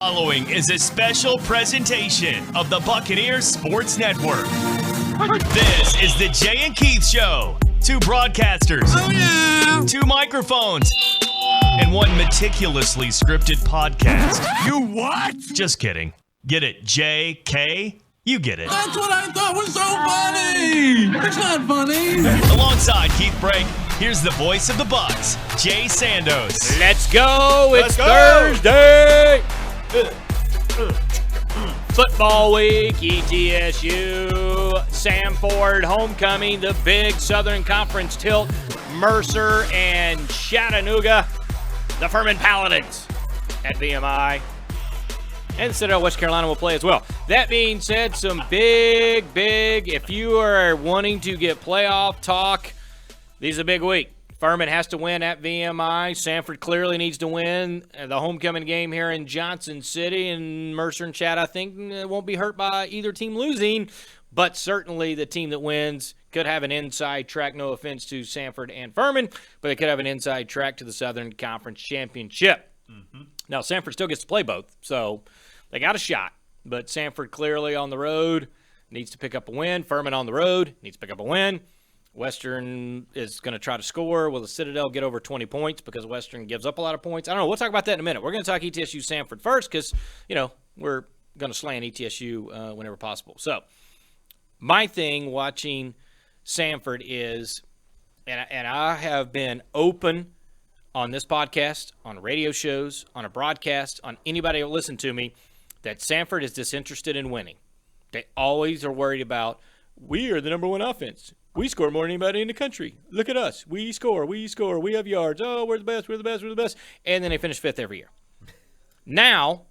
Following is a special presentation of the Buccaneers Sports Network. This is the Jay and Keith Show. Two broadcasters, two microphones, and one meticulously scripted podcast. You what? Just kidding. Get it, J.K.? You get it. That's what I thought was so funny. It's not funny. Alongside Keith Brake, here's the voice of the Bucs, Jay Sandos. Let's go. It's Thursday. Football week, ETSU-Samford homecoming, the big Southern Conference tilt, Mercer and Chattanooga, the Furman Paladins at VMI. And Citadel, West Carolina will play as well. That being said, some big, if you are wanting to get playoff talk, this is a big week. Furman has to win at VMI. Samford clearly needs to win the homecoming game here in Johnson City. And Mercer and Chat, I think, won't be hurt by either team losing. But certainly the team that wins could have an inside track. No offense to Samford and Furman, but they could have an inside track to the Southern Conference Championship. Mm-hmm. Now, Samford still gets to play both, so they got a shot. But Samford clearly on the road needs to pick up a win. Furman on the road needs to pick up a win. Western is going to try to score. Will the Citadel get over 20 points because Western gives up a lot of points? I don't know. We'll talk about that in a minute. We're going to talk ETSU-Samford first because, we're going to slant ETSU whenever possible. So my thing watching Samford is, and I have been open on this podcast, on radio shows, on a broadcast, on anybody who listen to me, that Samford is disinterested in winning. They always are worried about, we are the number one offense. We score more than anybody in the country. Look at us. We score. We have yards. Oh, we're the best. And then they finish fifth every year. Now,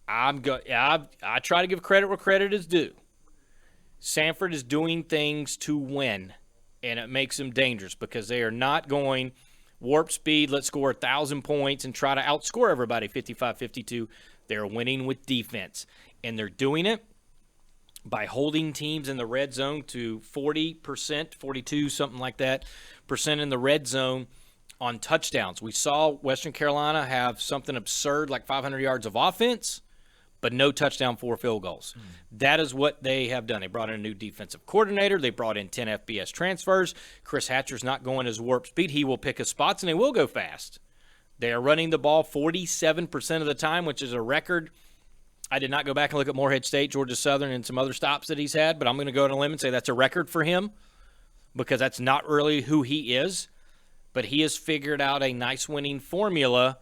I try to give credit where credit is due. Samford is doing things to win, and it makes them dangerous because they are not going warp speed, let's score 1,000 points and try to outscore everybody 55-52. They're winning with defense, and they're doing it by holding teams in the red zone to 40%, 42, something like that, percent in the red zone on touchdowns. We saw Western Carolina have something absurd like 500 yards of offense, but no touchdown, 4 field goals. That is what they have done. They brought in a new defensive coordinator. They brought in 10 FBS transfers. Chris Hatcher's not going his warp speed. He will pick his spots, and they will go fast. They are running the ball 47% of the time, which is a record. I did not go back and look at Morehead State, Georgia Southern, and some other stops that he's had, but I'm going to go on a limb and say that's a record for him because that's not really who he is. But he has figured out a nice winning formula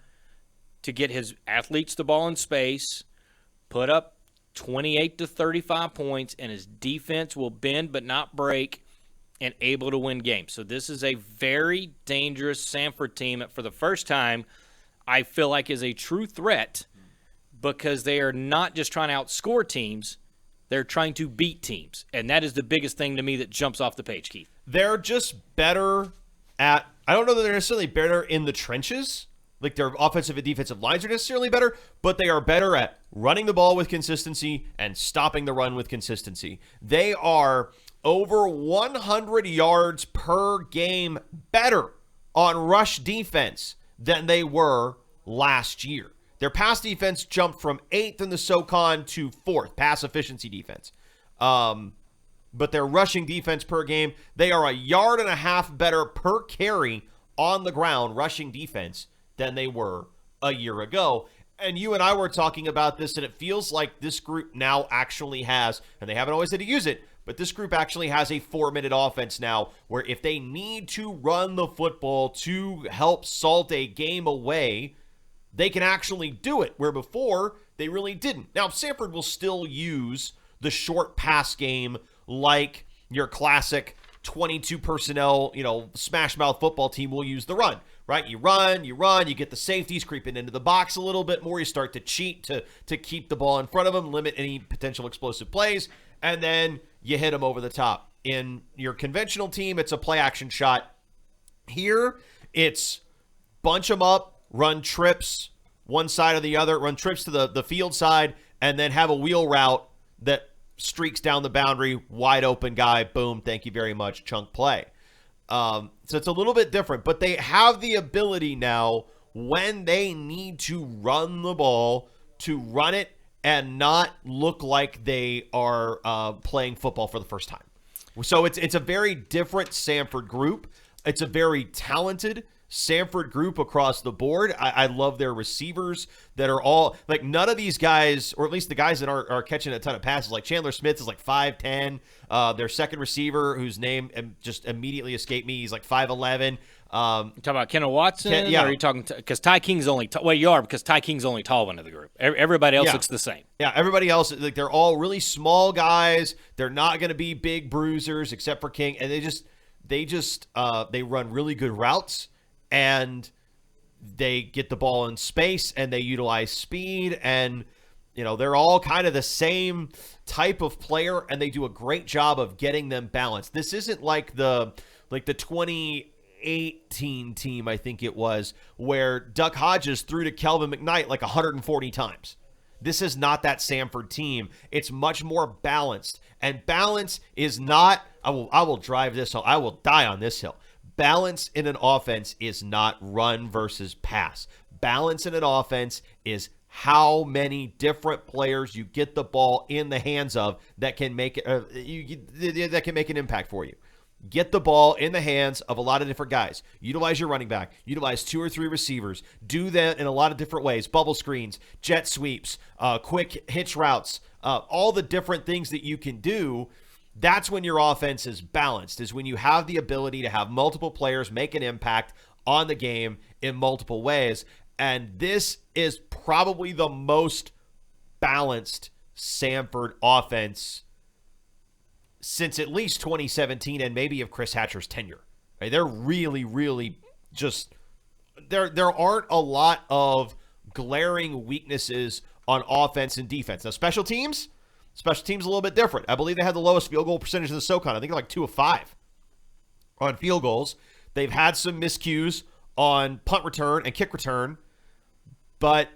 to get his athletes the ball in space, put up 28 to 35 points, and his defense will bend but not break and able to win games. So this is a very dangerous Samford team that for the first time I feel like is a true threat because they are not just trying to outscore teams, they're trying to beat teams. And that is the biggest thing to me that jumps off the page, Keith. They're just better at – I don't know that they're necessarily better in the trenches. Like their offensive and defensive lines are necessarily better, but they are better at running the ball with consistency and stopping the run with consistency. They are over 100 yards per game better on rush defense than they were last year. Their pass defense jumped from 8th in the SoCon to 4th, pass efficiency defense. But their rushing defense per game, they are 1.5 yards better per carry on the ground rushing defense than they were a year ago. And you and I were talking about this, and it feels like this group now actually has, and they haven't always had to use it, but this group actually has a 4-minute offense now where if they need to run the football to help salt a game away, they can actually do it, where before they really didn't. Now, Samford will still use the short pass game like your classic 22 personnel, smash mouth football team will use the run, right? You run, you get the safeties creeping into the box a little bit more. You start to cheat to keep the ball in front of them, limit any potential explosive plays, and then you hit them over the top. In your conventional team, it's a play action shot. Here, it's bunch them up, run trips one side or the other, run trips to the field side, and then have a wheel route that streaks down the boundary, wide open guy, boom, thank you very much, chunk play. So it's a little bit different, but they have the ability now when they need to run the ball, to run it and not look like they are playing football for the first time. So it's a very different Samford group. It's a very talented Samford group across the board. I love their receivers that are all like, none of these guys, or at least the guys that are catching a ton of passes, like Chandler Smith is like 5'10". Their second receiver, whose name just immediately escaped me, he's like 5'11". You talking about Kendall Watson? Yeah. Or are you talking because Ty King's only you are, because Ty King's only tall one of the group. Everybody else looks the same. Yeah, everybody else, like, they're all really small guys. They're not going to be big bruisers except for King, and they run really good routes, and they get the ball in space, and they utilize speed, and they're all kind of the same type of player, and they do a great job of getting them balanced. This isn't like the 2018 team, I think it was, where Duck Hodges threw to Kelvin McKnight like 140 times. This is not that Samford team. It's much more balanced, and balance is not, I will drive this home. I will die on this hill. Balance in an offense is not run versus pass. Balance in an offense is how many different players you get the ball in the hands of that can make it that can make an impact for you. Get the ball in the hands of a lot of different guys. Utilize your running back. Utilize 2 or 3 receivers. Do that in a lot of different ways. Bubble screens, jet sweeps, quick hitch routes, all the different things that you can do. That's when your offense is balanced, is when you have the ability to have multiple players make an impact on the game in multiple ways. And this is probably the most balanced Samford offense since at least 2017 and maybe of Chris Hatcher's tenure. Right? They're really, really just there aren't a lot of glaring weaknesses on offense and defense. Now, special teams a little bit different. I believe they had the lowest field goal percentage in the SoCon. I think they're like 2 of 5 on field goals. They've had some miscues on punt return and kick return, but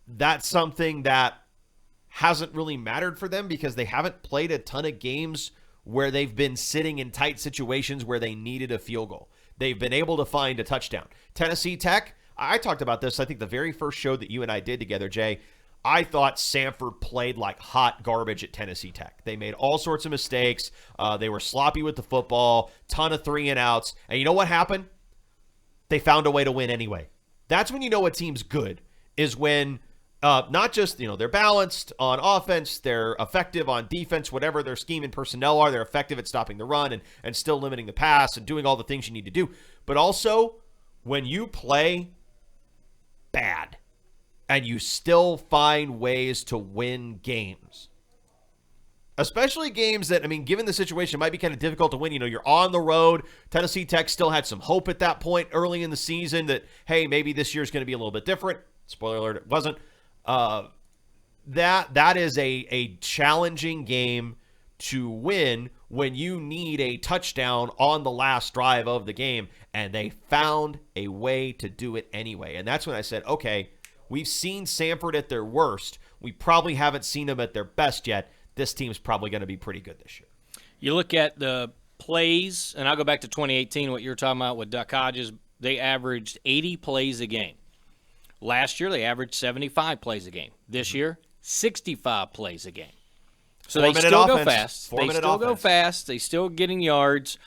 that's something that hasn't really mattered for them because they haven't played a ton of games where they've been sitting in tight situations where they needed a field goal. They've been able to find a touchdown. Tennessee Tech, I talked about this, I think the very first show that you and I did together, Jay. I thought Samford played like hot garbage at Tennessee Tech. They made all sorts of mistakes. They were sloppy with the football, ton of 3-and-outs. And you know what happened? They found a way to win anyway. That's when you know a team's good, is when not just, they're balanced on offense, they're effective on defense, whatever their scheme and personnel are, they're effective at stopping the run and still limiting the pass and doing all the things you need to do. But also, when you play bad and you still find ways to win games, especially games that, given the situation, might be kind of difficult to win. You're on the road. Tennessee Tech still had some hope at that point early in the season that, hey, maybe this year's going to be a little bit different. Spoiler alert, it wasn't. That is a challenging game to win when you need a touchdown on the last drive of the game, and they found a way to do it anyway. And that's when I said, okay, we've seen Samford at their worst. We probably haven't seen them at their best yet. This team's probably going to be pretty good this year. You look at the plays, and I'll go back to 2018, what you're talking about with Duck Hodges. They averaged 80 plays a game. Last year, they averaged 75 plays a game. This year, 65 plays a game. So they still go fast. They still go fast. They still getting yards,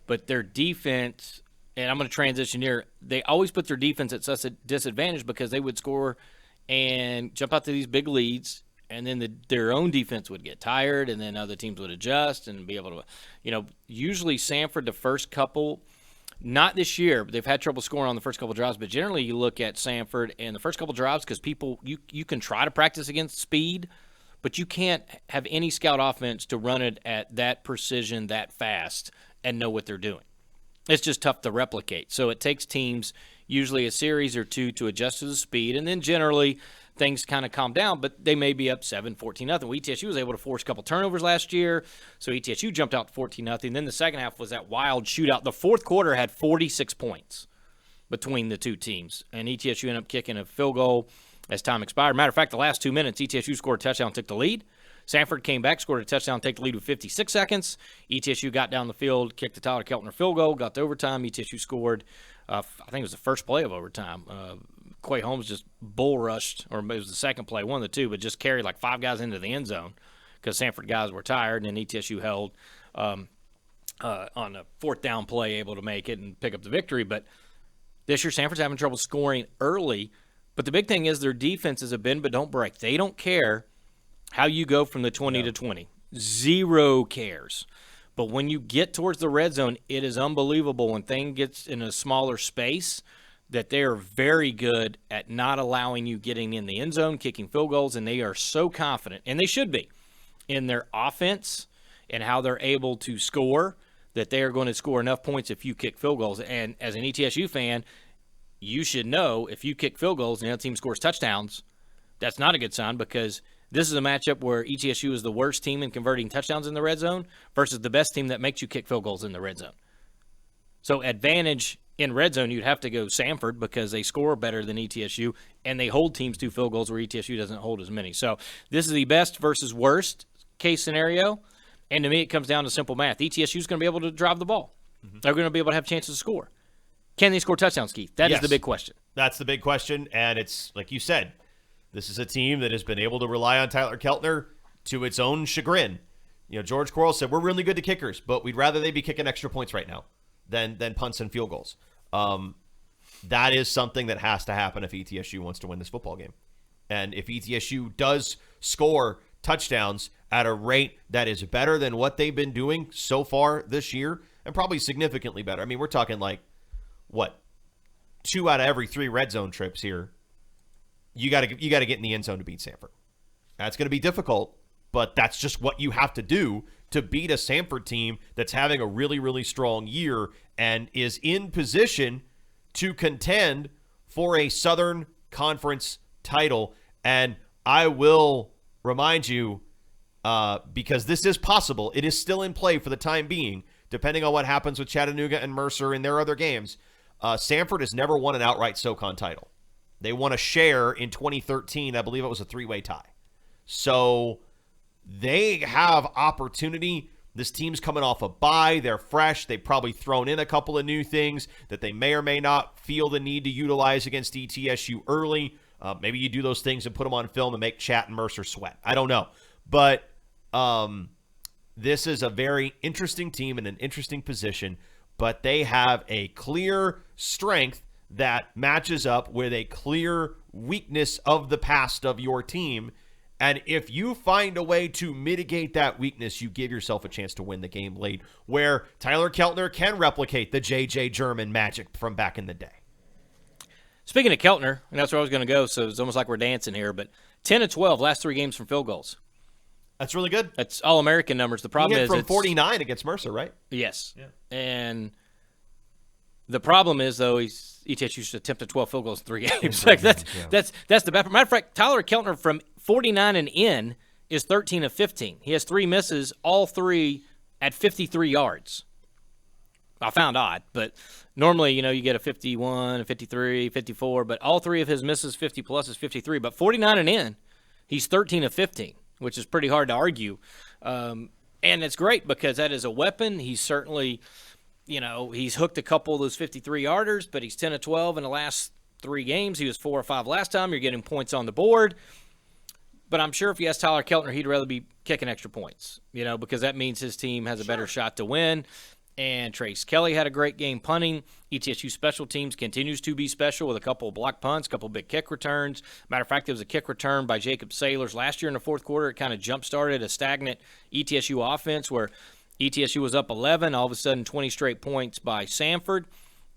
but their defense, and I'm going to transition here, they always put their defense at such a disadvantage because they would score and jump out to these big leads, and then their own defense would get tired, and then other teams would adjust and be able to, usually Samford, the first couple, not this year, but they've had trouble scoring on the first couple drives, but generally you look at Samford and the first couple drives because people, you can try to practice against speed, but you can't have any scout offense to run it at that precision that fast and know what they're doing. It's just tough to replicate. So it takes teams usually a series or two to adjust to the speed, and then generally things kind of calm down, but they may be up 7-14-0. Well, ETSU was able to force a couple turnovers last year, so ETSU jumped out to 14-0. Then the second half was that wild shootout. The fourth quarter had 46 points between the two teams, and ETSU ended up kicking a field goal as time expired. Matter of fact, the last 2 minutes, ETSU scored a touchdown, took the lead. Samford came back, scored a touchdown, take the lead with 56 seconds. ETSU got down the field, kicked the Tyler Keltner field goal, got to overtime. ETSU scored, I think it was the first play of overtime. Quay Holmes just bull rushed, or it was the second play, one of the two, but just carried like 5 guys into the end zone because Samford guys were tired, and then ETSU held on a fourth down play, able to make it and pick up the victory. But this year, Samford's having trouble scoring early. But the big thing is their defense is a bend but don't break. They don't care how you go from the 20 to 20. Zero cares. But when you get towards the red zone, it is unbelievable when things gets in a smaller space that they are very good at not allowing you getting in the end zone, kicking field goals, and they are so confident, and they should be, in their offense and how they're able to score, that they are going to score enough points if you kick field goals. And as an ETSU fan, you should know if you kick field goals and the other team scores touchdowns, that's not a good sign, because this is a matchup where ETSU is the worst team in converting touchdowns in the red zone versus the best team that makes you kick field goals in the red zone. So advantage in red zone, you'd have to go Samford because they score better than ETSU, and they hold teams to field goals where ETSU doesn't hold as many. So this is the best versus worst case scenario, and to me it comes down to simple math. ETSU is going to be able to drive the ball. They're going to be able to have chances to score. Can they score touchdowns, Keith? That is the big question. That's the big question, and it's like you said, this is a team that has been able to rely on Tyler Keltner to its own chagrin. You know, George Corral said, we're really good to kickers, but we'd rather they be kicking extra points right now than punts and field goals. That is something that has to happen if ETSU wants to win this football game. And if ETSU does score touchdowns at a rate that is better than what they've been doing so far this year, and probably significantly better. I mean, we're talking like, 2 out of every 3 red zone trips here, you got to get in the end zone to beat Samford. That's going to be difficult, but that's just what you have to do to beat a Samford team that's having a really, really strong year and is in position to contend for a Southern Conference title. And I will remind you, because this is possible, it is still in play for the time being, depending on what happens with Chattanooga and Mercer in their other games. Samford has never won an outright SoCon title. They won a share in 2013. I believe it was a 3-way tie. So they have opportunity. This team's coming off a bye. They're fresh. They've probably thrown in a couple of new things that they may or may not feel the need to utilize against ETSU early. Maybe you do those things and put them on film and make Chat and Mercer sweat. I don't know. But this is a very interesting team in an interesting position, but they have a clear strength that matches up with a clear weakness of the past of your team. And if you find a way to mitigate that weakness, you give yourself a chance to win the game late, where Tyler Keltner can replicate the J.J. German magic from back in the day. Speaking of Keltner, and that's where I was going to go, so it's almost like we're dancing here, but 10 of 12, last 3 games from field goals. That's really good. That's All-American numbers. The problem is from 49 against Mercer, right? Yes. Yeah. And the problem is, though, ETSU attempted 12 field goals in 3 games. Like that's the bad part. Matter of fact, Tyler Keltner from 49 and in is 13 of 15. He has 3 misses, all 3 at 53 yards. I found odd, but normally, you get a 51, a 53, 54, but all 3 of his misses, 50 plus, is 53. But 49 and in, he's 13 of 15, which is pretty hard to argue. And it's great because that is a weapon. He's certainly, he's hooked a couple of those 53-yarders, but he's 10 of 12 in the last 3 games. He was 4 or 5 last time. You're getting points on the board. But I'm sure if you ask Tyler Keltner, he'd rather be kicking extra points, because that means his team has a better shot to win. And Trace Kelly had a great game punting. ETSU special teams continues to be special with a couple of block punts, a couple of big kick returns. Matter of fact, there was a kick return by Jacob Sailors last year in the fourth quarter. It kind of jump-started a stagnant ETSU offense where ETSU was up 11, all of a sudden 20 straight points by Samford.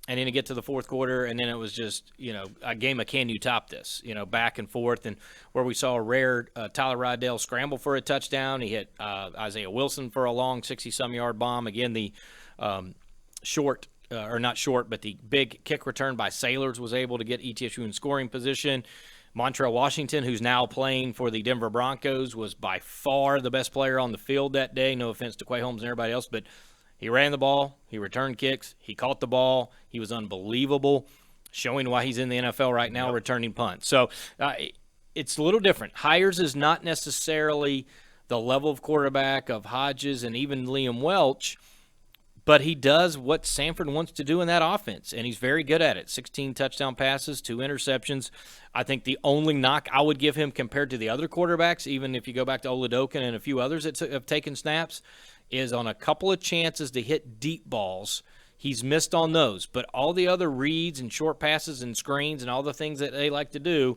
And then to get to the fourth quarter, and then it was just, a game of can you top this, back and forth. And where we saw a rare Tyler Rydell scramble for a touchdown. He hit Isaiah Wilson for a long 60-some-yard bomb. Again, the but the big kick return by Sailors was able to get ETSU in scoring position. Montrell Washington, who's now playing for the Denver Broncos, was by far the best player on the field that day. No offense to Quay Holmes and everybody else, but he ran the ball, he returned kicks, he caught the ball, he was unbelievable, showing why he's in the NFL right now, returning punts. So it's a little different. Hires is not necessarily the level of quarterback of Hodges and even Liam Welch, but he does what Samford wants to do in that offense, and he's very good at it. 16 touchdown passes, 2 interceptions. I think the only knock I would give him compared to the other quarterbacks, even if you go back to Oladokin and a few others that have taken snaps, is on a couple of chances to hit deep balls. He's missed on those, but all the other reads and short passes and screens and all the things that they like to do,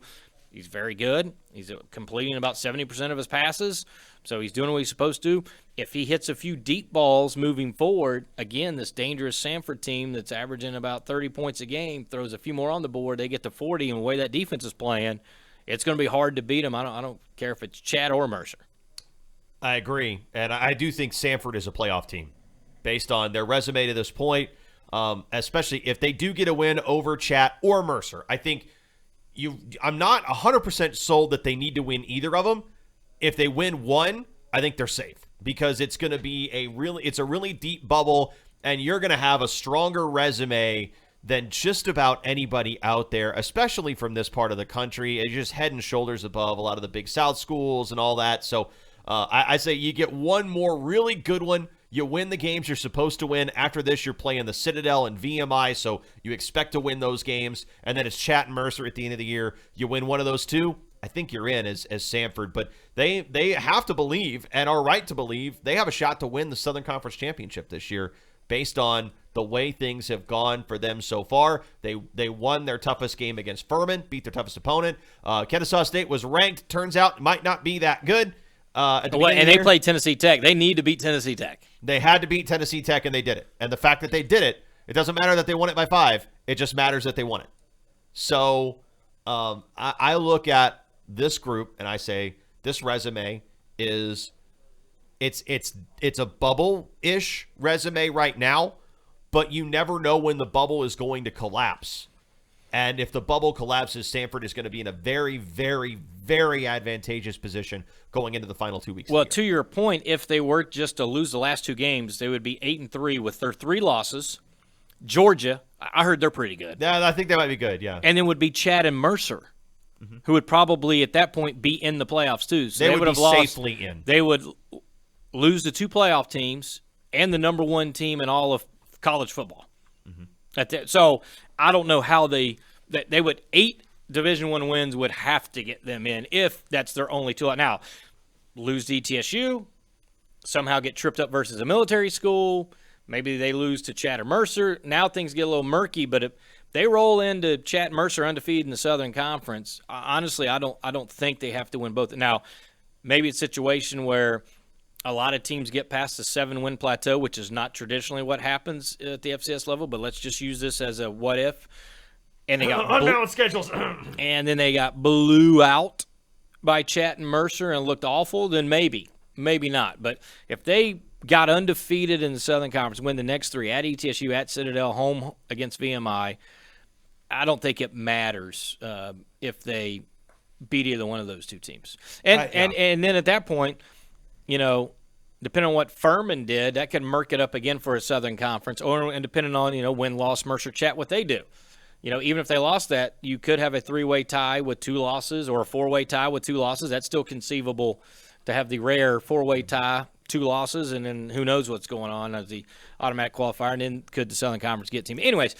he's very good. He's completing about 70% of his passes, so he's doing what he's supposed to. If he hits a few deep balls moving forward, again, this dangerous Samford team that's averaging about 30 points a game throws a few more on the board, they get to 40, and the way that defense is playing, it's going to be hard to beat them. I don't care if it's Chad or Mercer. I agree, and I do think Samford is a playoff team based on their resume to this point, especially if they do get a win over Chat or Mercer. I think I'm not 100% sold that they need to win either of them. If they win one, I think they're safe because it's going to be a really deep bubble, and you're going to have a stronger resume than just about anybody out there, especially from this part of the country. It's just head and shoulders above a lot of the Big South schools and all that. So I say you get one more really good one. You win the games you're supposed to win. After this, you're playing the Citadel and VMI, so you expect to win those games. And then it's Chat and Mercer at the end of the year. You win one of those two, I think you're in as Samford. But they have to believe, and are right to believe, they have a shot to win the Southern Conference Championship this year based on the way things have gone for them so far. They won their toughest game against Furman, beat their toughest opponent. Kennesaw State was ranked. Turns out it might not be that good. And they played Tennessee Tech. They need to beat Tennessee Tech. They had to beat Tennessee Tech, and they did it. And the fact that they did it, it doesn't matter that they won it by 5. It just matters that they won it. So I look at this group, and I say this resume is it's a bubble-ish resume right now, but you never know when the bubble is going to collapse. And if the bubble collapses, Samford is going to be in a very, very, very advantageous position going into the final 2 weeks. Well, to your point, if they were just to lose the last 2 games, they would be 8-3 with their 3 losses. Georgia, I heard they're pretty good. Yeah, I think they might be good, yeah. And then would be Chad and Mercer, who would probably at that point be in the playoffs too. So they would have safely in. They would lose the 2 playoff teams and the number 1 team in all of college football. So I don't know how they would 8 Division I wins would have to get them in if that's their only tool. Now, lose to ETSU, somehow get tripped up versus a military school. Maybe they lose to Chat or Mercer. Now things get a little murky, but if they roll into Chat and Mercer undefeated in the Southern Conference, honestly, I don't think they have to win both. Now, maybe it's a situation where a lot of teams get past the 7-win plateau, which is not traditionally what happens at the FCS level, but let's just use this as a what if. And they got unbalanced schedules. And then they got blew out by Chat and Mercer and looked awful, then maybe not. But if they got undefeated in the Southern Conference, win the next 3 at ETSU, at Citadel, home against VMI, I don't think it matters if they beat either one of those 2 teams. And then at that point, depending on what Furman did, that could murk it up again for a Southern Conference, and depending on, win, loss, Mercer, Chat, what they do. Even if they lost that, you could have a 3-way tie with 2 losses or a 4-way tie with 2 losses. That's still conceivable to have the rare 4-way tie, 2 losses, and then who knows what's going on as the automatic qualifier, and then could the Southern Conference get team. Anyways,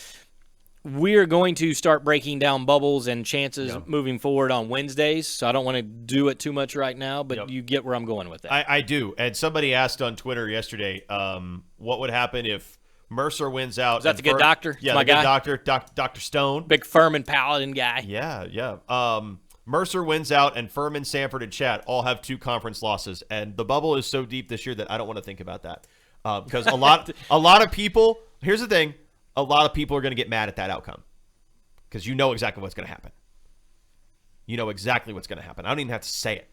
we're going to start breaking down bubbles and chances moving forward on Wednesdays, so I don't want to do it too much right now, but you get where I'm going with that. I do, and somebody asked on Twitter yesterday what would happen if Mercer wins out. Is that the good doctor? Yeah, my the guy? good doctor, Dr. Stone. Big Furman Paladin guy. Yeah. Mercer wins out, and Furman, Samford, and Chat all have 2 conference losses, and the bubble is so deep this year that I don't want to think about that because a lot of people. Here's the thing: a lot of people are going to get mad at that outcome because you know exactly what's going to happen. You know exactly what's going to happen. I don't even have to say it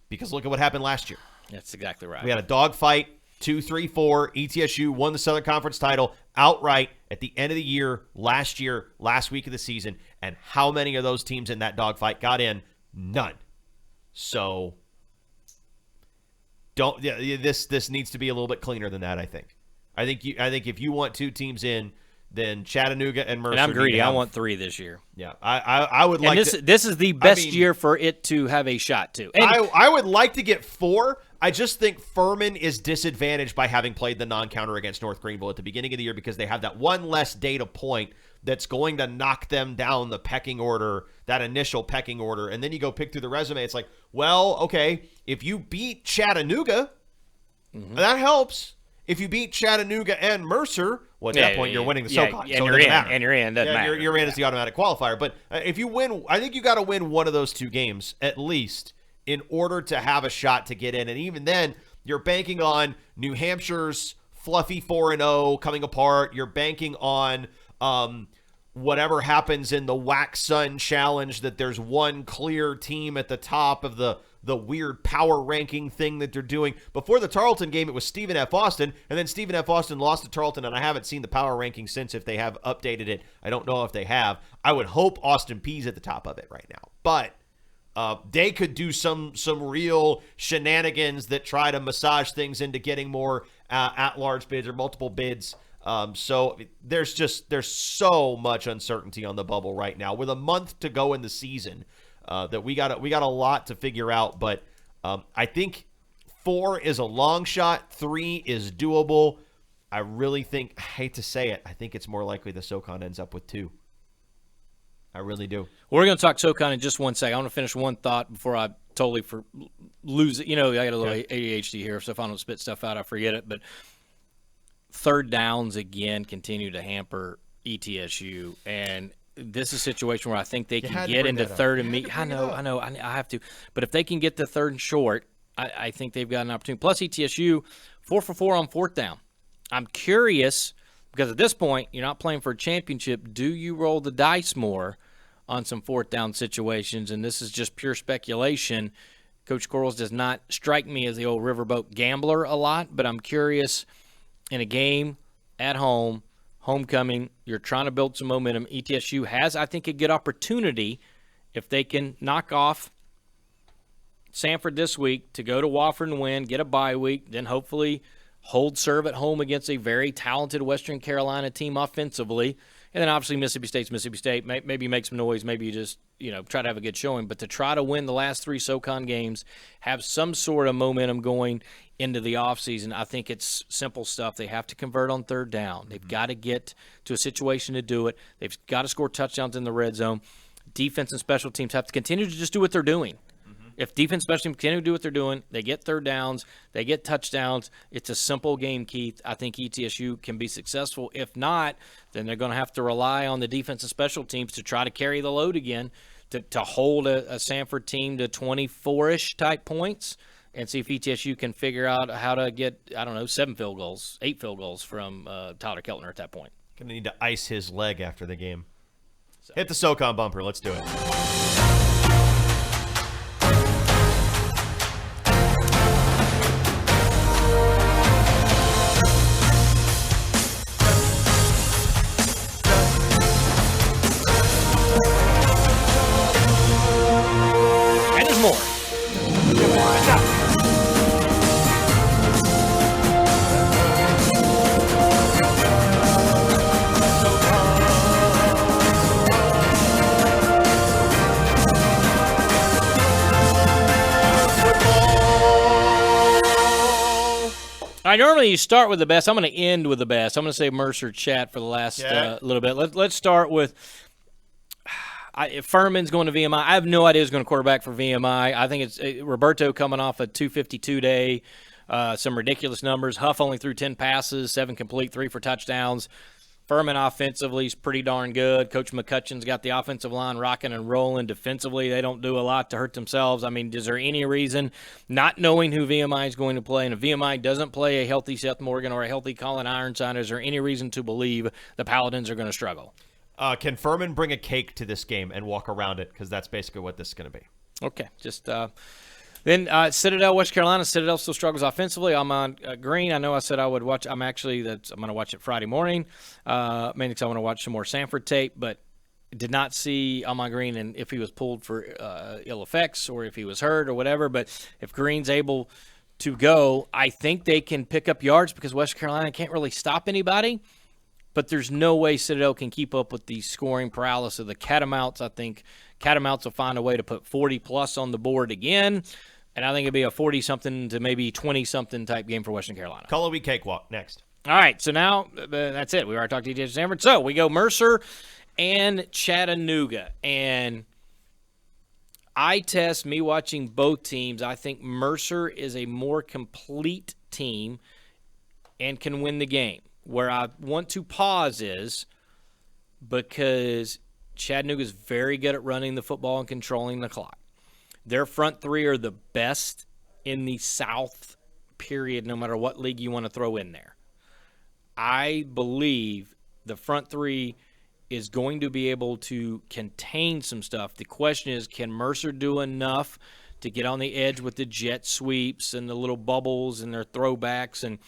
because look at what happened last year. That's exactly right. We had a dogfight. 2-3-4. ETSU won the Southern Conference title outright at the end of the year, last week of the season. And how many of those teams in that dogfight got in? None. So this needs to be a little bit cleaner than that, I think. I think if you want 2 teams in then Chattanooga and Mercer. And I'm greedy. I want 3 this year. Yeah, I would like to. This is the best year for it to have a shot, too. And I would like to get 4. I just think Furman is disadvantaged by having played the non-counter against North Greenville at the beginning of the year because they have that one less data point that's going to knock them down the pecking order, that initial pecking order. And then you go pick through the resume. It's like, well, okay, if you beat Chattanooga, that helps. If you beat Chattanooga and Mercer, well, at that point, you're winning the SoCon. And so you're in. And you're in. Doesn't matter. You're in as the automatic qualifier. But if you win, I think you got to win one of those 2 games at least in order to have a shot to get in. And even then, you're banking on New Hampshire's fluffy 4-0 coming apart. You're banking on whatever happens in the Wax Sun Challenge, that there's one clear team at the top of the weird power ranking thing that they're doing. Before the Tarleton game, it was Stephen F. Austin, and then Stephen F. Austin lost to Tarleton, and I haven't seen the power ranking since. If they have updated it, I don't know if they have. I would hope Austin Peay's at the top of it right now. But they could do some real shenanigans that try to massage things into getting more at-large bids or multiple bids. So there's so much uncertainty on the bubble right now with a month to go in the season, that we got a lot to figure out. But I think 4 is a long shot. 3 is doable. I really think, I hate to say it, I think it's more likely the SoCon ends up with 2. I really do. We're going to talk SoCon in just one second. I want to finish one thought before I totally lose it. I got a little ADHD here, so if I don't spit stuff out, I forget it. But third downs, again, continue to hamper ETSU. And this is a situation where I think they can get into third and meet. I know, I have to. But if they can get to third and short, I think they've got an opportunity. Plus, ETSU, 4 for 4 on fourth down. I'm curious, because at this point, you're not playing for a championship. Do you roll the dice more on some fourth down situations? And this is just pure speculation. Coach Quarles does not strike me as the old riverboat gambler a lot, but I'm curious, in a game at home, homecoming, you're trying to build some momentum. ETSU has, I think, a good opportunity if they can knock off Samford this week to go to Wofford and win, get a bye week, then hopefully hold serve at home against a very talented Western Carolina team offensively. And then obviously Mississippi State's Mississippi State. Maybe make some noise. Maybe you just, try to have a good showing. But to try to win the last 3 SoCon games, have some sort of momentum going into the offseason, I think it's simple stuff. They have to convert on third down. They've got to get to a situation to do it. They've got to score touchdowns in the red zone. Defense and special teams have to continue to just do what they're doing. If defense and special teams continue to do what they're doing, they get third downs, they get touchdowns. It's a simple game, Keith. I think ETSU can be successful. If not, then they're going to have to rely on the defense and special teams to try to carry the load again, to hold a Samford team to 24-ish type points and see if ETSU can figure out how to get, 7 field goals, 8 field goals from Tyler Keltner at that point. Going to need to ice his leg after the game. Hit the SoCon bumper. Let's do it. I normally start with the best. I'm going to end with the best. I'm going to say Mercer-Chat for the last little bit. Let's start with Furman's going to VMI. I have no idea who's going to quarterback for VMI. I think it's Roberto coming off a 252 day, some ridiculous numbers. Huff only threw 10 passes, 7 complete, 3 for touchdowns. Furman offensively is pretty darn good. Coach McCutcheon's got the offensive line rocking and rolling. Defensively, they don't do a lot to hurt themselves. I mean, is there any reason, not knowing who VMI is going to play, and if VMI doesn't play a healthy Seth Morgan or a healthy Colin Ironside, is there any reason to believe the Paladins are going to struggle? Can Furman bring a cake to this game and walk around it? Because that's basically what this is going to be. Okay, just then Citadel, West Carolina. Citadel still struggles offensively. I'm on Green. I know I said I would watch. I'm going to watch it Friday morning, mainly because I want to watch some more Samford tape. But did not see Ahman Green and if he was pulled for ill effects or if he was hurt or whatever. But if Green's able to go, I think they can pick up yards because West Carolina can't really stop anybody. but there's no way Citadel can keep up with the scoring paralysis of the Catamounts. I think Catamounts will find a way to put 40-plus on the board again, and I think it'll be a 40-something to maybe 20-something type game for Western Carolina. Color Week Cakewalk, next. All right, so now that's it. We already talked to ETSU-Samford. So we go Mercer and Chattanooga, and eye test, me watching both teams, I think Mercer is a more complete team and can win the game. Where I want to pause is because Chattanooga is very good at running the football and controlling the clock. Their front three are the best in the South, period, no matter what league you want to throw in there. I believe the front three is going to be able to contain some stuff. The question is, can Mercer do enough to get on the edge with the jet sweeps and the little bubbles and their throwbacks and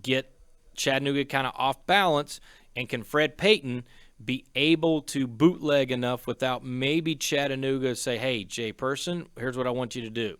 get Chattanooga kind of off balance? And can Fred Payton be able to bootleg enough without maybe Chattanooga say, hey, Jay Person, here's what I want you to do.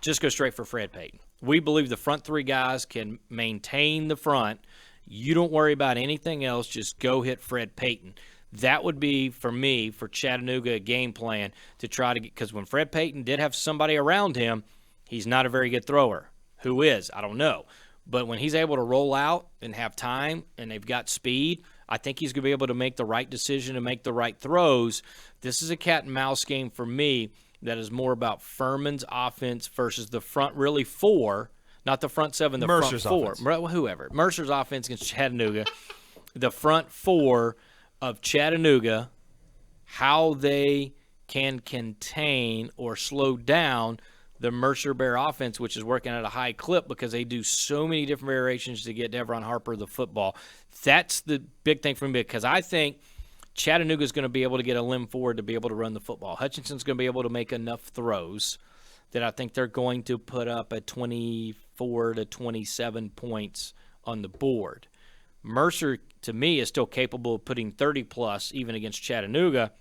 Just go straight for Fred Payton. We believe the front three guys can maintain the front. You don't worry about anything else. Just go hit Fred Payton. That would be, for me, for Chattanooga, a game plan to try to get – because when Fred Payton did have somebody around him, he's not a very good thrower. Who is? I don't know. But when he's able to roll out and have time and they've got speed, I think he's going to be able to make the right decision and make the right throws. This is a cat and mouse game for me that is more about Furman's offense versus the front really four. Not the front seven, the Mercer's front four. Offense. Whoever. Mercer's offense against Chattanooga. The front four of Chattanooga, how they can contain or slow down the Mercer Bear offense, which is working at a high clip because they do so many different variations to get Devron Harper the football. That's the big thing for me because I think Chattanooga is going to be able to get a limb forward to be able to run the football. Hutchinson's going to be able to make enough throws that I think they're going to put up at 24 to 27 points on the board. Mercer, to me, is still capable of putting 30-plus even against Chattanooga,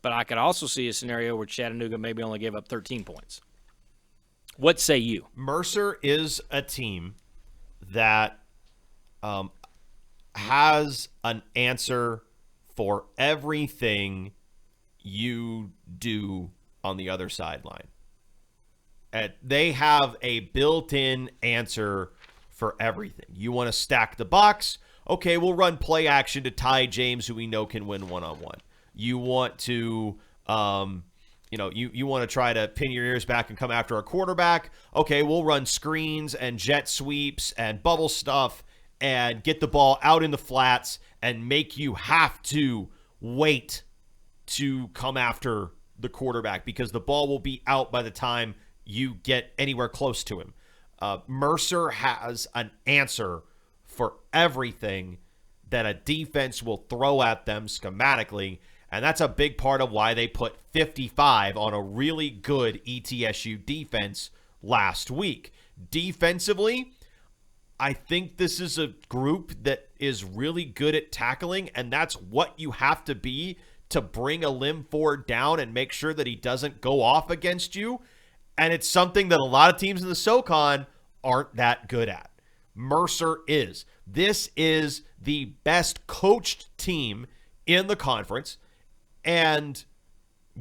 but I could also see a scenario where Chattanooga maybe only gave up 13 points. What say you? Mercer is a team that has an answer for everything you do on the other sideline. They have a built-in answer for everything. You want to stack the box? Okay, we'll run play action to Ty James, who we know can win one-on-one. You want to, you want to try to pin your ears back and come after a quarterback? Okay, we'll run screens and jet sweeps and bubble stuff and get the ball out in the flats and make you have to wait to come after the quarterback because the ball will be out by the time you get anywhere close to him. Mercer has an answer for everything that a defense will throw at them schematically, and that's a big part of why they put 55 on a really good ETSU defense last week. Defensively, I think this is a group that is really good at tackling, and that's what you have to be to bring a limb forward down and make sure that he doesn't go off against you. And it's something that a lot of teams in the SoCon aren't that good at. Mercer is. This is the best coached team in the conference. And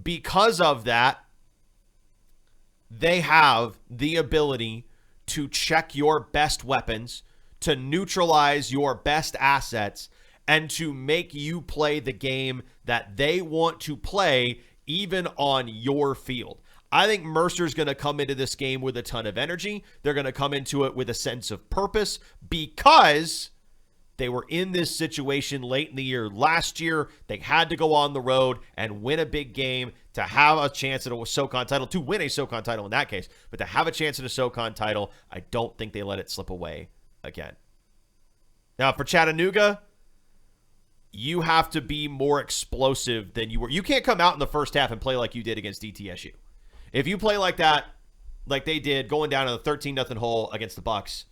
because of that, they have the ability to check your best weapons, to neutralize your best assets, and to make you play the game that they want to play even on your field. I think Mercer's going to come into this game with a ton of energy. They're going to come into it with a sense of purpose because they were in this situation late in the year last year. They had to go on the road and win a big game to have a chance at a SoCon title, to win a SoCon title in that case. But to have a chance at a SoCon title, I don't think they let it slip away again. Now, for Chattanooga, you have to be more explosive than you were. You can't come out in the first half and play like you did against ETSU. If you play like that, like they did, going down in a 13-0 hole against the Bucks,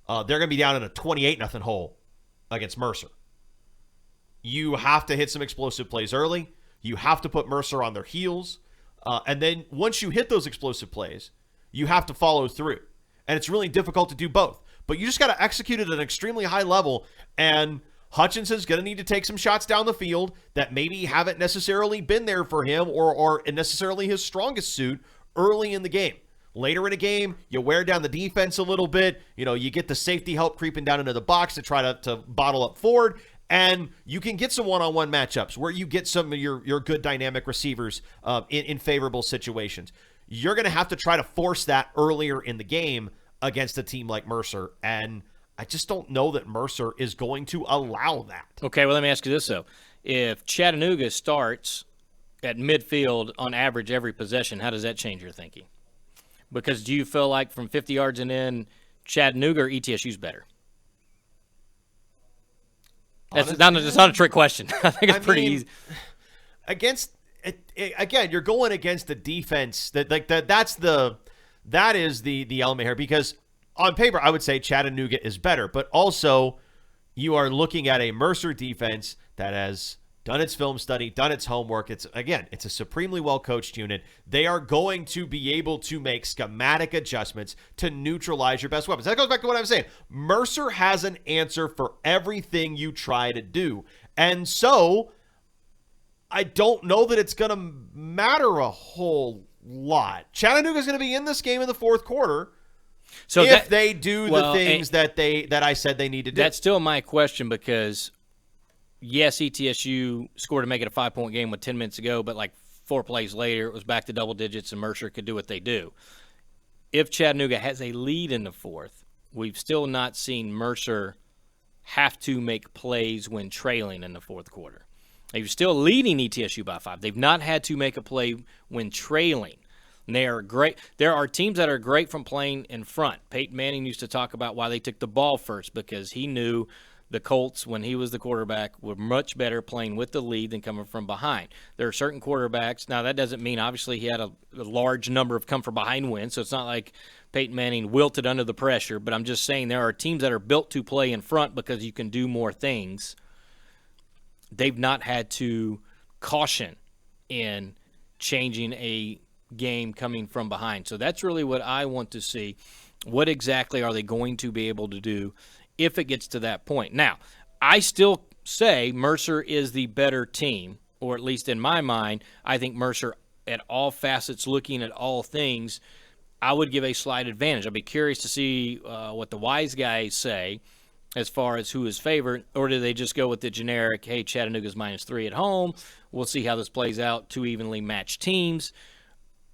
they're going to be down in a 28-0 hole against Mercer. You have to hit some explosive plays early. You have to put Mercer on their heels. And then once you hit those explosive plays, you have to follow through. And it's really difficult to do both. But you just got to execute it at an extremely high level. And Hutchinson's going to need to take some shots down the field that maybe haven't necessarily been there for him or necessarily his strongest suit early in the game. Later in a game, you wear down the defense a little bit. You get the safety help creeping down into the box to try to bottle up Ford, and you can get some one-on-one matchups where you get some of your good dynamic receivers in favorable situations. You're going to have to try to force that earlier in the game against a team like Mercer, and I just don't know that Mercer is going to allow that. Okay, well, let me ask you this, though. If Chattanooga starts at midfield on average every possession, how does that change your thinking? Because do you feel like from 50 yards and in, Chattanooga or ETSU's better? It's not a trick question. I think it's pretty easy. Again, you're going against the defense that is the element here, because on paper I would say Chattanooga is better, but also you are looking at a Mercer defense that has done its film study, done its homework. It's a supremely well-coached unit. They are going to be able to make schematic adjustments to neutralize your best weapons. That goes back to what I was saying. Mercer has an answer for everything you try to do. And so I don't know that it's going to matter a whole lot. Chattanooga is going to be in this game in the fourth quarter if they do the things that I said they need to do. That's still my question, because yes, ETSU scored to make it a 5-point game with 10 minutes to go, but like 4 plays later, it was back to double digits, and Mercer could do what they do. If Chattanooga has a lead in the fourth, we've still not seen Mercer have to make plays when trailing in the fourth quarter. They're still leading ETSU by 5. They've not had to make a play when trailing. And they are great. There are teams that are great from playing in front. Peyton Manning used to talk about why they took the ball first, because he knew the Colts, when he was the quarterback, were much better playing with the lead than coming from behind. There are certain quarterbacks. Now, that doesn't mean, obviously, he had a large number of come-from-behind wins, so it's not like Peyton Manning wilted under the pressure. But I'm just saying there are teams that are built to play in front because you can do more things. They've not had to caution in changing a game coming from behind. So that's really what I want to see. What exactly are they going to be able to do if it gets to that point? Now, I still say Mercer is the better team, or at least in my mind, I think Mercer, at all facets, looking at all things, I would give a slight advantage. I'd be curious to see what the wise guys say as far as who is favored, or do they just go with the generic, hey, Chattanooga's -3 at home, we'll see how this plays out, 2 evenly matched teams.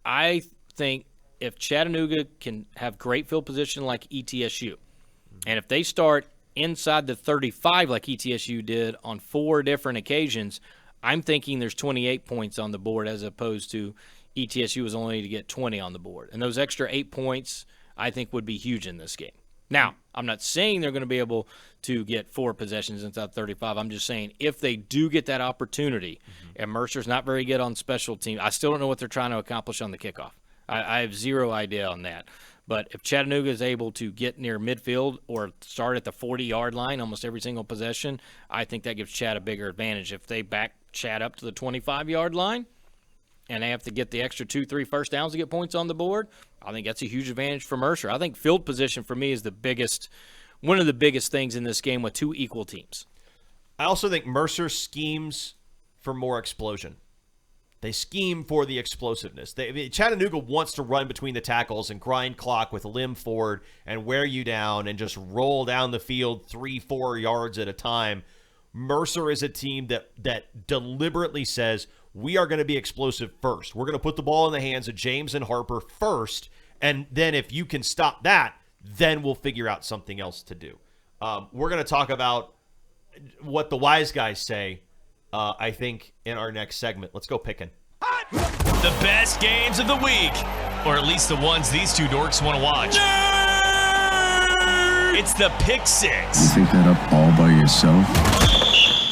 I think if Chattanooga can have great field position like ETSU, and if they start inside the 35 like ETSU did on 4 different occasions, I'm thinking there's 28 points on the board, as opposed to ETSU was only to get 20 on the board. And those extra 8 points, I think, would be huge in this game. Now, I'm not saying they're going to be able to get 4 possessions inside 35. I'm just saying if they do get that opportunity, and Mercer's not very good on special teams, I still don't know what they're trying to accomplish on the kickoff. I have zero idea on that. But if Chattanooga is able to get near midfield or start at the 40-yard line almost every single possession, I think that gives Chat a bigger advantage. If they back Chat up to the 25-yard line and they have to get the extra 2-3 first downs to get points on the board, I think that's a huge advantage for Mercer. I think field position for me is one of the biggest things in this game with 2 equal teams. I also think Mercer schemes for more explosion. They scheme for the explosiveness. Chattanooga wants to run between the tackles and grind clock with limb forward and wear you down and just roll down the field 3-4 yards at a time. Mercer is a team that deliberately says, we are going to be explosive first. We're going to put the ball in the hands of James and Harper first, and then if you can stop that, then we'll figure out something else to do. We're going to talk about what the wise guys say, I think, in our next segment. Let's go picking. The best games of the week, or at least the ones these two dorks want to watch. Nerd! It's the Pick Six. You think that up all by yourself?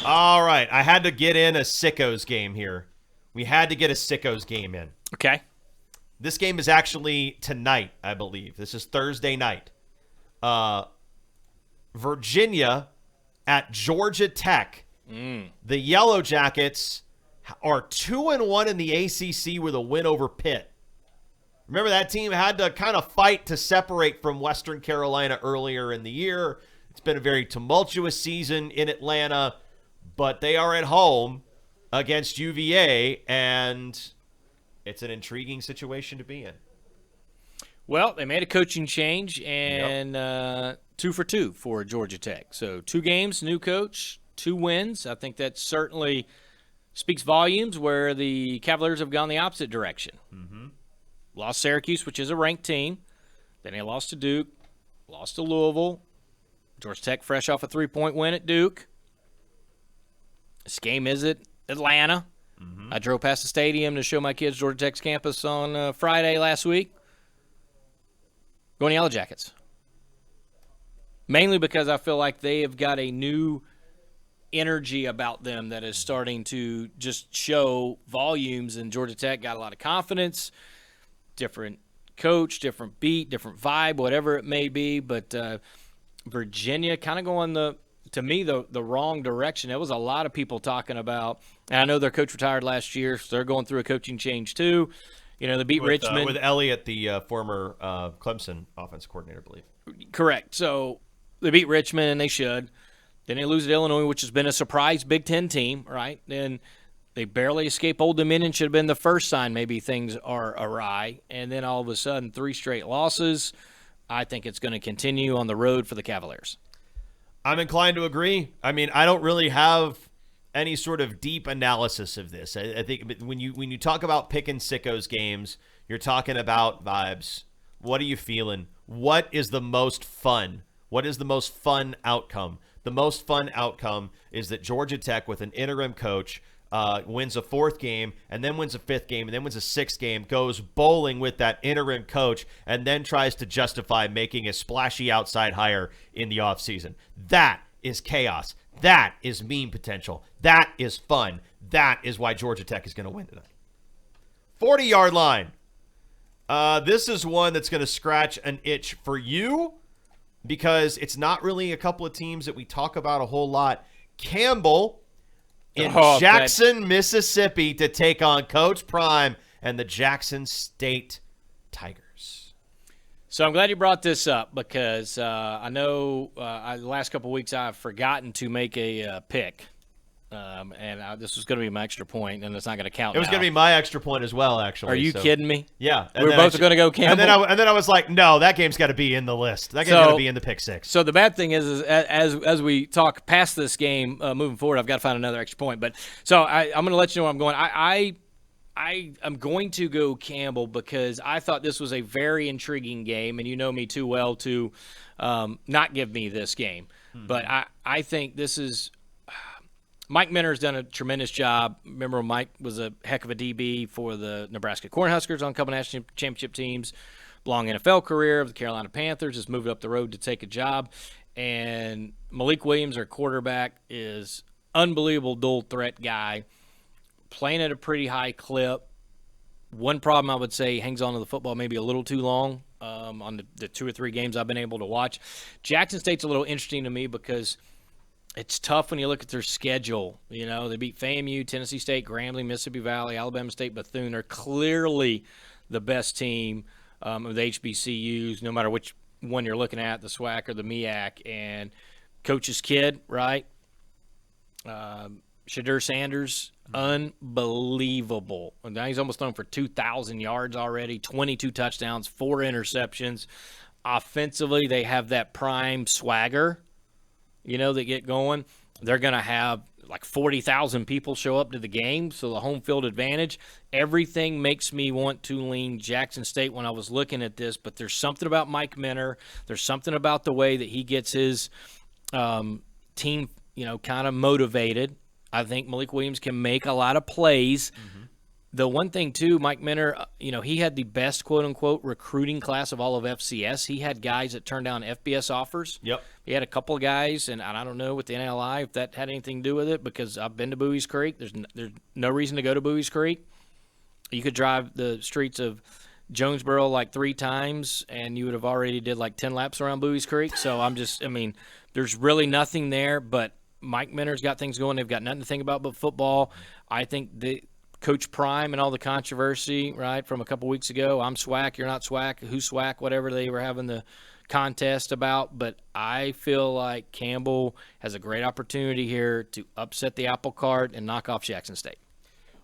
All right, I had to get in a sickos game here. We had to get a sickos game in. Okay. This game is actually tonight, I believe. This is Thursday night. Virginia at Georgia Tech. The Yellow Jackets are 2-1 in the ACC with a win over Pitt. Remember, that team had to kind of fight to separate from Western Carolina earlier in the year. It's been a very tumultuous season in Atlanta, but they are at home against UVA, and it's an intriguing situation to be in. Well, they made a coaching change, and 2 for 2 for Georgia Tech. So 2 games, new coach, 2 wins. I think that certainly speaks volumes where the Cavaliers have gone the opposite direction. Mm-hmm. Lost Syracuse, which is a ranked team. Then they lost to Duke, lost to Louisville. Georgia Tech fresh off a 3-point win at Duke. This game is at Atlanta. Mm-hmm. I drove past the stadium to show my kids Georgia Tech's campus on Friday last week. Going Yellow Jackets. Mainly because I feel like they have got a new energy about them that is starting to just show volumes, and Georgia Tech got a lot of confidence. Different coach, different beat, different vibe, whatever it may be. But Virginia kind of going the wrong direction. There was a lot of people talking about, and I know their coach retired last year, so they're going through a coaching change too. You know, they beat Richmond. With Elliott, the former Clemson offensive coordinator, I believe. Correct. So they beat Richmond, and they should. Then they lose to Illinois, which has been a surprise Big Ten team, right? Then they barely escape Old Dominion. Should have been the first sign maybe things are awry. And then all of a sudden, 3 straight losses. I think it's going to continue on the road for the Cavaliers. I'm inclined to agree. I mean, I don't really have any sort of deep analysis of this. I think when you talk about picking sickos games, you're talking about vibes. What are you feeling? What is the most fun? What is the most fun outcome? The most fun outcome is that Georgia Tech, with an interim coach, wins a 4th game, and then wins a 5th game, and then wins a 6th game, goes bowling with that interim coach, and then tries to justify making a splashy outside hire in the offseason. That is chaos. That is meme potential. That is fun. That is why Georgia Tech is going to win tonight. 40-yard line. This is one that's going to scratch an itch for you because it's not really a couple of teams that we talk about a whole lot. Campbell in Jackson, Mississippi to take on Coach Prime and the Jackson State Tigers. So I'm glad you brought this up because I know the last couple of weeks I've forgotten to make a pick. This was going to be my extra point, and it's not going to count. It was going to be my extra point as well, actually. Are you kidding me? Yeah. We're both going to go Campbell? And then I was like, no, that game's got to be in the list. That game's got to be in the pick 6. So the bad thing is as we talk past this game moving forward, I've got to find another extra point. But so I'm going to let you know where I'm going. I'm going to go Campbell because I thought this was a very intriguing game, and you know me too well to not give me this game. Mm-hmm. But I think this is – Mike Minter's done a tremendous job. Remember, Mike was a heck of a DB for the Nebraska Cornhuskers on a couple national championship teams. Long NFL career of the Carolina Panthers, has moved up the road to take a job. And Malik Williams, our quarterback, is unbelievable dual threat guy, playing at a pretty high clip. One problem I would say, hangs on to the football maybe a little too long on the 2 or 3 games I've been able to watch. Jackson State's a little interesting to me because – it's tough when you look at their schedule. You know, they beat FAMU, Tennessee State, Grambling, Mississippi Valley, Alabama State, Bethune. They're clearly the best team of the HBCUs, no matter which one you're looking at, the SWAC or the MEAC. And coach's kid, right? Shadur Sanders, unbelievable. Now he's almost thrown for 2,000 yards already, 22 touchdowns, 4 interceptions. Offensively, they have that prime swagger, you know, that get going. They're going to have like 40,000 people show up to the game, so the home field advantage. Everything makes me want to lean Jackson State when I was looking at this, but there's something about Mike Minter. There's something about the way that he gets his team, you know, kind of motivated. I think Malik Williams can make a lot of plays. Mm-hmm. The one thing, too, Mike Minter, you know, he had the best, quote-unquote, recruiting class of all of FCS. He had guys that turned down FBS offers. Yep. He had a couple of guys, and I don't know with the NLI if that had anything to do with it because I've been to Bowie's Creek. There's no reason to go to Bowie's Creek. You could drive the streets of Jonesboro like 3 times, and you would have already did like 10 laps around Bowie's Creek. So there's really nothing there, but Mike Minter's got things going. They've got nothing to think about but football. I think Coach Prime and all the controversy, right, from a couple weeks ago. I'm SWAC, you're not SWAC, who's SWAC, whatever they were having the contest about. But I feel like Campbell has a great opportunity here to upset the apple cart and knock off Jackson State.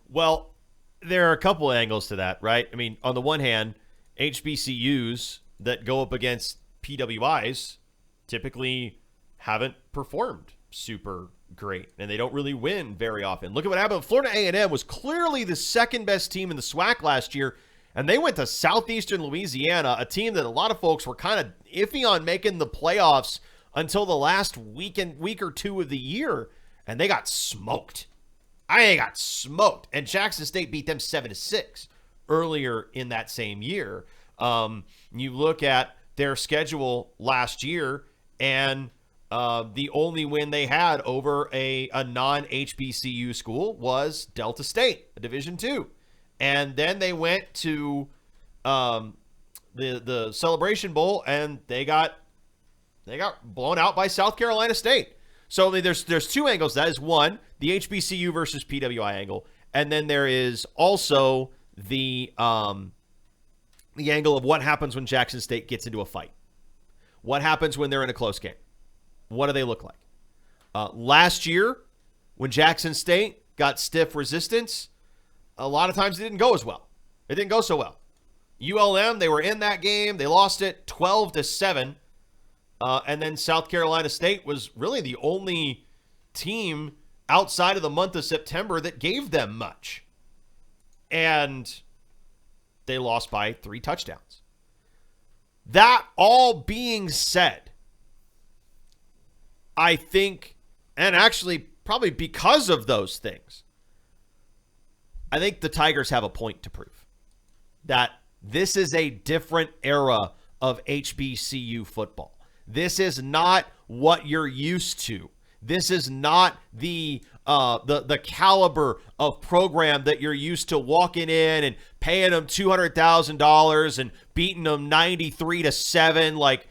Well, there are a couple of angles to that, right? I mean, on the one hand, HBCUs that go up against PWIs typically haven't performed super great, and they don't really win very often. Look at what happened. Florida A&M was clearly the second best team in the SWAC last year, and they went to Southeastern Louisiana, a team that a lot of folks were kind of iffy on making the playoffs until the last week or two of the year, and they got smoked. They got smoked, and Jackson State beat them 7-6 earlier in that same year. You look at their schedule last year, and the only win they had over a non-HBCU school was Delta State, a Division II. And then they went to the Celebration Bowl, and they got blown out by South Carolina State. So there's two angles. That is one, the HBCU versus PWI angle. And then there is also the angle of what happens when Jackson State gets into a fight. What happens when they're in a close game? What do they look like? Last year, when Jackson State got stiff resistance, a lot of times it didn't go as well. It didn't go so well. ULM, they were in that game. They lost it 12-7. And then South Carolina State was really the only team outside of the month of September that gave them much. And they lost by 3 touchdowns. That all being said, I think, and actually probably because of those things, I think the Tigers have a point to prove. That this is a different era of HBCU football. This is not what you're used to. This is not the caliber of program that you're used to walking in and paying them $200,000 and beating them 93-7 like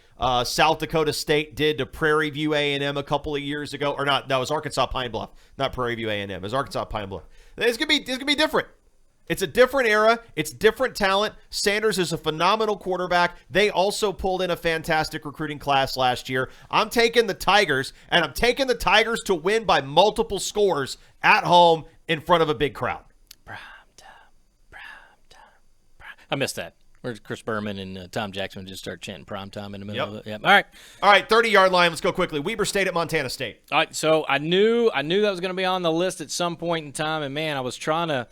South Dakota State did to Prairie View A&M a couple of years ago. Or not, that was Arkansas Pine Bluff, not Prairie View A&M. It was Arkansas Pine Bluff. It's gonna be different. It's a different era. It's different talent. Sanders is a phenomenal quarterback. They also pulled in a fantastic recruiting class last year. I'm taking the Tigers, and I'm taking the Tigers to win by multiple scores at home in front of a big crowd. Prime time. I missed that. Where's Chris Berman and Tom Jackson just start chanting prime time in the middle of it? Yep. All right, 30-yard line. Let's go quickly. Weber State at Montana State. All right, so I knew that was going to be on the list at some point in time, and, man, I was trying to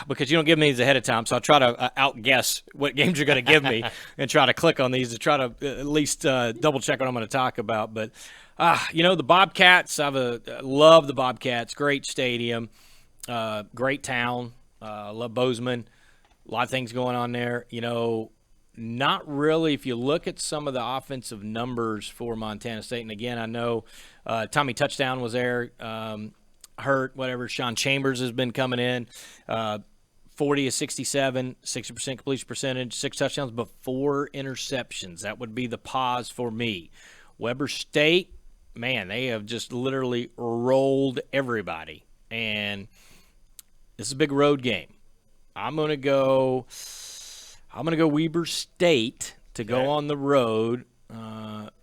because you don't give me these ahead of time, so I'll try to outguess what games you're going to give me and try to click on these to try to at least double-check what I'm going to talk about. But, the Bobcats, I love the Bobcats. Great stadium, great town. Love Bozeman. A lot of things going on there. Not really. If you look at some of the offensive numbers for Montana State, and again, I know Tommy Touchdown was there, hurt, whatever. Sean Chambers has been coming in, 40-67, 60% completion percentage, 6 touchdowns, but 4 interceptions. That would be the pause for me. Weber State, man, they have just literally rolled everybody, and this is a big road game. I'm gonna go Weber State to go on the road.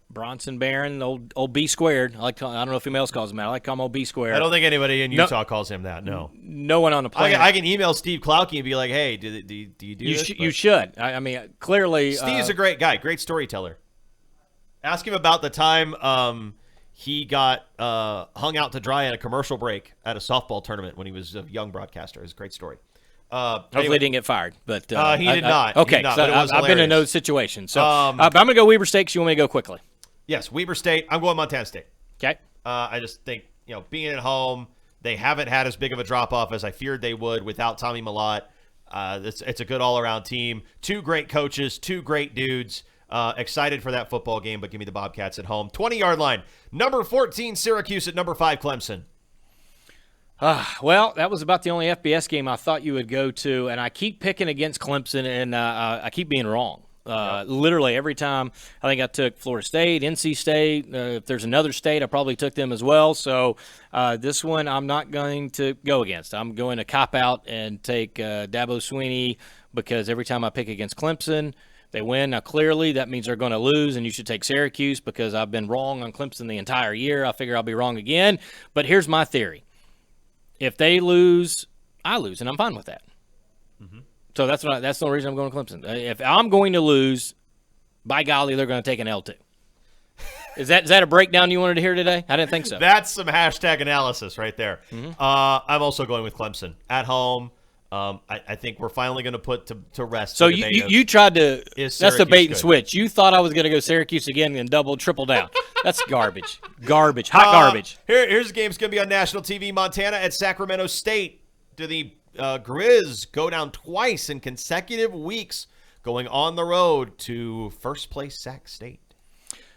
Bronson Barron, old B squared. I don't know if anybody else calls him that. I like to call him old B squared. I don't think anybody in Utah calls him that. No. No one on the planet. I can email Steve Klauke and be like, "Hey, do you do this?" You should. I mean, clearly, Steve's a great guy, great storyteller. Ask him about the time he got hung out to dry in a commercial break at a softball tournament when he was a young broadcaster. It's a great story. Hopefully he didn't get fired, but he did not. Okay, he did not, so I've been in those situations. So but I'm going to go Weber State. So you want me to go quickly? Yes, Weber State. I'm going Montana State. Okay. I just think, being at home, they haven't had as big of a drop-off as I feared they would without Tommy Mellott. It's a good all-around team. 2 great coaches, 2 great dudes. Excited for that football game, but give me the Bobcats at home. 20-yard line. Number 14, Syracuse at number 5, Clemson. Well, that was about the only FBS game I thought you would go to, and I keep picking against Clemson, and I keep being wrong. Literally every time. I think I took Florida State, NC State. If there's another state, I probably took them as well. So this one I'm not going to go against. I'm going to cop out and take Dabo Swinney because every time I pick against Clemson, they win. Now, clearly, that means they're going to lose, and you should take Syracuse because I've been wrong on Clemson the entire year. I figure I'll be wrong again. But here's my theory. If they lose, I lose, and I'm fine with that. Mm-hmm. So that's the only reason I'm going to Clemson. If I'm going to lose, by golly, they're going to take an L2. Is that a breakdown you wanted to hear today? I didn't think so. That's some hashtag analysis right there. Mm-hmm. I'm also going with Clemson at home. I think we're finally going to put to rest. So you tried to – that's the bait and switch. You thought I was going to go Syracuse again and triple down. That's garbage. Garbage. Hot garbage. Here's the game. It's going to be on national TV. Montana at Sacramento State. Do the Grizz go down twice in consecutive weeks going on the road to first place Sac State?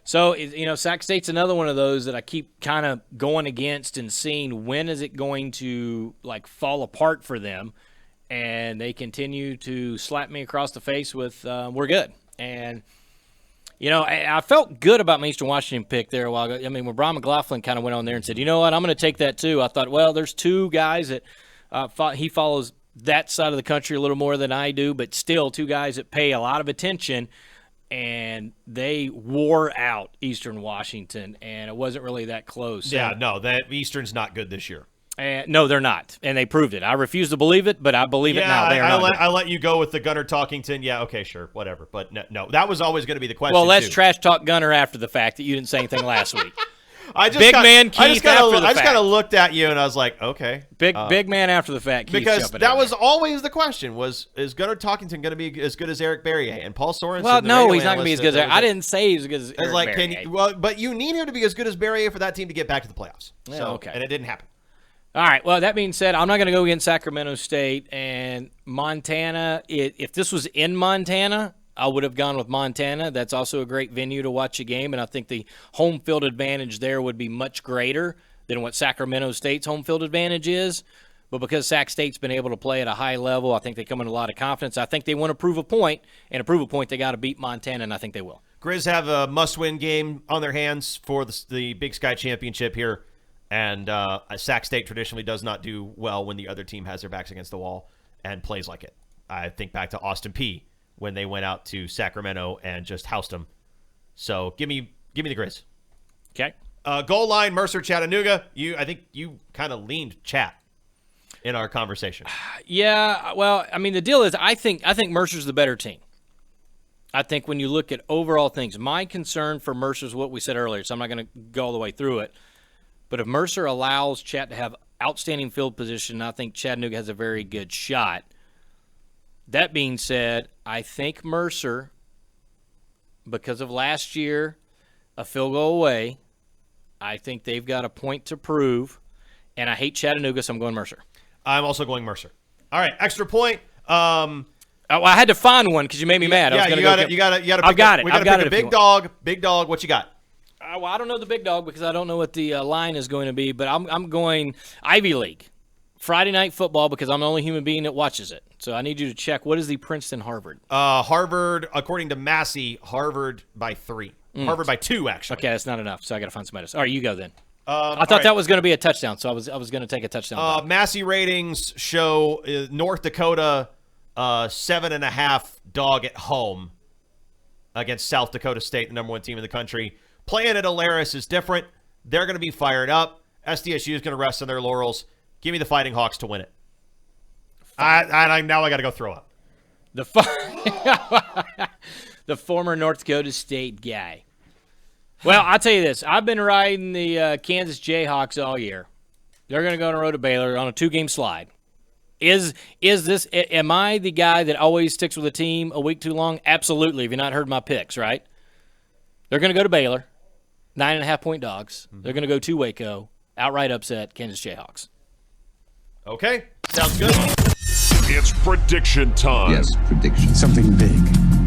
So, Sac State's another one of those that I keep kind of going against and seeing when is it going to, fall apart for them. And they continue to slap me across the face with we're good. And, I felt good about my Eastern Washington pick there a while ago. I mean, when Brian McLaughlin kind of went on there and said, you know what, I'm going to take that too. I thought, well, there's two guys that he follows that side of the country a little more than I do, but still two guys that pay a lot of attention. And they wore out Eastern Washington, and it wasn't really that close. Yeah, no, that Eastern's not good this year. No, they're not, and they proved it. I refuse to believe it, but I believe it now. I let you go with the Gunnar Talkington. Yeah, okay, sure, whatever. But no, that was always going to be the question. Well, let's trash talk Gunnar after the fact that you didn't say anything last week. I just kind of looked at you and I was like, okay, big man after the fact. Because that was always the question: is Gunnar Talkington going to be as good as Eric Berrier? And Paul Sorensen? Well, no, he's not going to be as good as. I didn't say he's as good as Eric Berrier. But you need him to be as good as Berrier for that team to get back to the playoffs. Yeah, okay, and it didn't happen. All right. Well, that being said, I'm not going to go against Sacramento State and Montana. If this was in Montana, I would have gone with Montana. That's also a great venue to watch a game, and I think the home field advantage there would be much greater than what Sacramento State's home field advantage is. But because Sac State's been able to play at a high level, I think they come in a lot of confidence. I think they want to prove a point, and to prove a point, they got to beat Montana, and I think they will. Grizz have a must-win game on their hands for the Big Sky Championship here. And Sac State traditionally does not do well when the other team has their backs against the wall and plays like it. I think back to Austin Peay when they went out to Sacramento and just housed them. So give me the Grizz. Okay. Goal line, Mercer-Chattanooga. I think you kind of leaned Chat in our conversation. Yeah. Well, I mean, the deal is I think Mercer's the better team. I think when you look at overall things, my concern for Mercer is what we said earlier, so I'm not going to go all the way through it. But if Mercer allows Chat to have outstanding field position, I think Chattanooga has a very good shot. That being said, I think Mercer, because of last year, a field goal away, I think they've got a point to prove. And I hate Chattanooga, so I'm going Mercer. I'm also going Mercer. All right, extra point. I had to find one because you made me mad. Yeah, you got to. I've got it. We got to pick a big dog. Big dog. What you got? Well, I don't know the big dog because I don't know what the line is going to be, but I'm going Ivy League. Friday night football because I'm the only human being that watches it. So I need you to check. What is the Princeton-Harvard? Harvard, according to Massey, Harvard by 3. Harvard by 2, actually. Okay, that's not enough, so I got to find somebody else. All right, you go then. I thought that was going to be a touchdown, so I was going to take a touchdown. Massey ratings show North Dakota 7.5 dog at home against South Dakota State, the number 1 team in the country. Playing at Alaris is different. They're going to be fired up. SDSU is going to rest on their laurels. Give me the Fighting Hawks to win it. Now I got to go throw up. The former North Dakota State guy. Well, I'll tell you this. I've been riding the Kansas Jayhawks all year. They're going to go on the road to Baylor on a 2-game slide. Am I the guy that always sticks with a team a week too long? Absolutely. Have you not heard my picks, right? They're going to go to Baylor, 9.5-point dogs. They're going to go to Waco, outright upset, Kansas Jayhawks. Okay, sounds good. It's prediction time. Yes, prediction. Something big,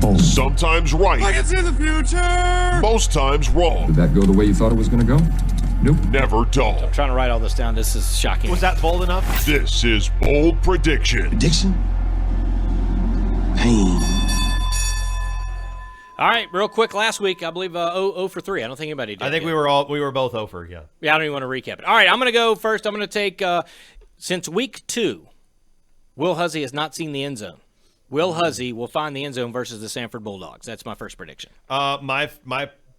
bold. Sometimes right. I can see the future. Most times wrong. Did that go the way you thought it was going to go? Nope. Never dull. I'm trying to write all this down. This is shocking. Was that bold enough? This is Bold Prediction. Prediction? Pain. All right, real quick. Last week, I believe 0 for 3. I don't think anybody did. I think yet. we were both over. Yeah. Yeah, I don't even want to recap it. All right, I'm going to go first. I'm going to take since week 2, Will Huzzy has not seen the end zone. Will Huzzy will find the end zone versus the Samford Bulldogs. That's my first prediction. My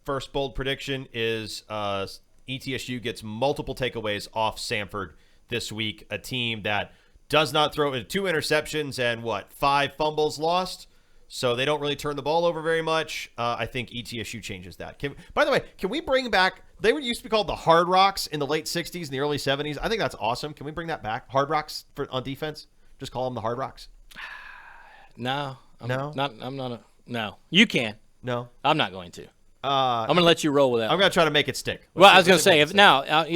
first bold prediction is ETSU gets multiple takeaways off Samford this week. A team that does not throw 2 interceptions and 5 fumbles lost. So they don't really turn the ball over very much. I think ETSU changes that. By the way, can we bring back – they used to be called the Hard Rocks in the late 60s and the early 70s. I think that's awesome. Can we bring that back? Hard Rocks on defense? Just call them the Hard Rocks? No. No? No. You can. No? I'm not going to. I'm going to let you roll with that. I'm going to try to make it stick. I was going to say,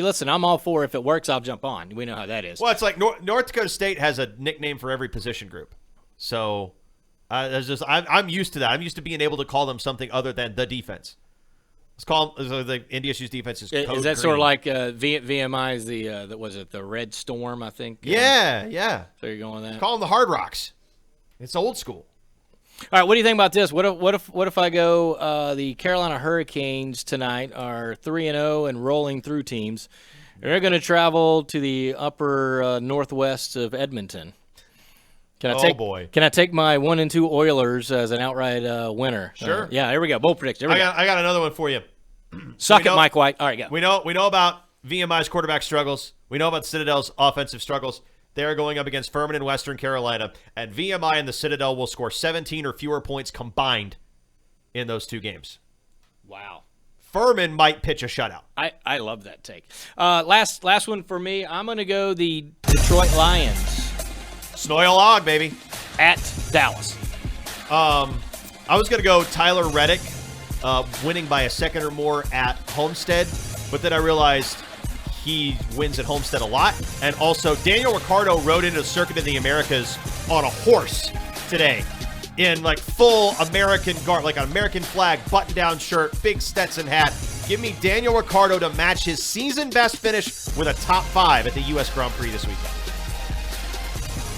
listen, I'm all for if it works, I'll jump on. We know how that is. Well, it's like North Dakota State has a nickname for every position group. So – I'm used to that. I'm used to being able to call them something other than the defense. Let's call the NDSU's defense is code Is that green. sort of like VMI is the Red Storm? I think. Yeah. So you're going with that. Call them the Hard Rocks. It's old school. All right. What do you think about this? What if I go the Carolina Hurricanes tonight are 3-0 and rolling through teams. They're going to travel to the upper northwest of Edmonton. Can I take my 1 and 2 Oilers as an outright winner? Sure. Yeah, here we go. Bold prediction. I got another one for you. Suck it, Mike White. All right, go. We know about VMI's quarterback struggles. We know about Citadel's offensive struggles. They're going up against Furman and Western Carolina, and VMI and the Citadel will score 17 or fewer points combined in those 2 games. Wow. Furman might pitch a shutout. I love that take. Last one for me. I'm going to go the Detroit Lions. Snoil Og, baby. At Dallas. I was going to go Tyler Reddick winning by a second or more at Homestead, but then I realized he wins at Homestead a lot. And also, Daniel Ricciardo rode into the Circuit of the Americas on a horse today in like full American garb, like an American flag, button-down shirt, big Stetson hat. Give me Daniel Ricciardo to match his season best finish with a top 5 at the U.S. Grand Prix this weekend.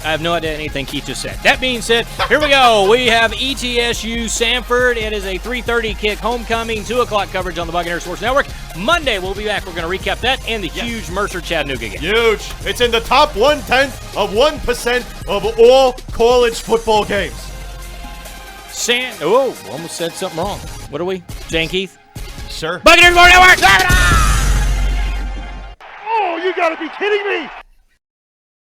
I have no idea anything Keith just said. That being said, here we go. We have ETSU-Samford. It is a 3:30 kick homecoming, 2 o'clock coverage on the Buccaneer Sports Network. Monday, we'll be back. We're going to recap that and the huge Mercer-Chattanooga game. Huge. It's in the top 1/10 of 1% of all college football games. Almost said something wrong. What are we? Jane Keith? Sir. Buccaneer Sports Network! Oh, you got to be kidding me.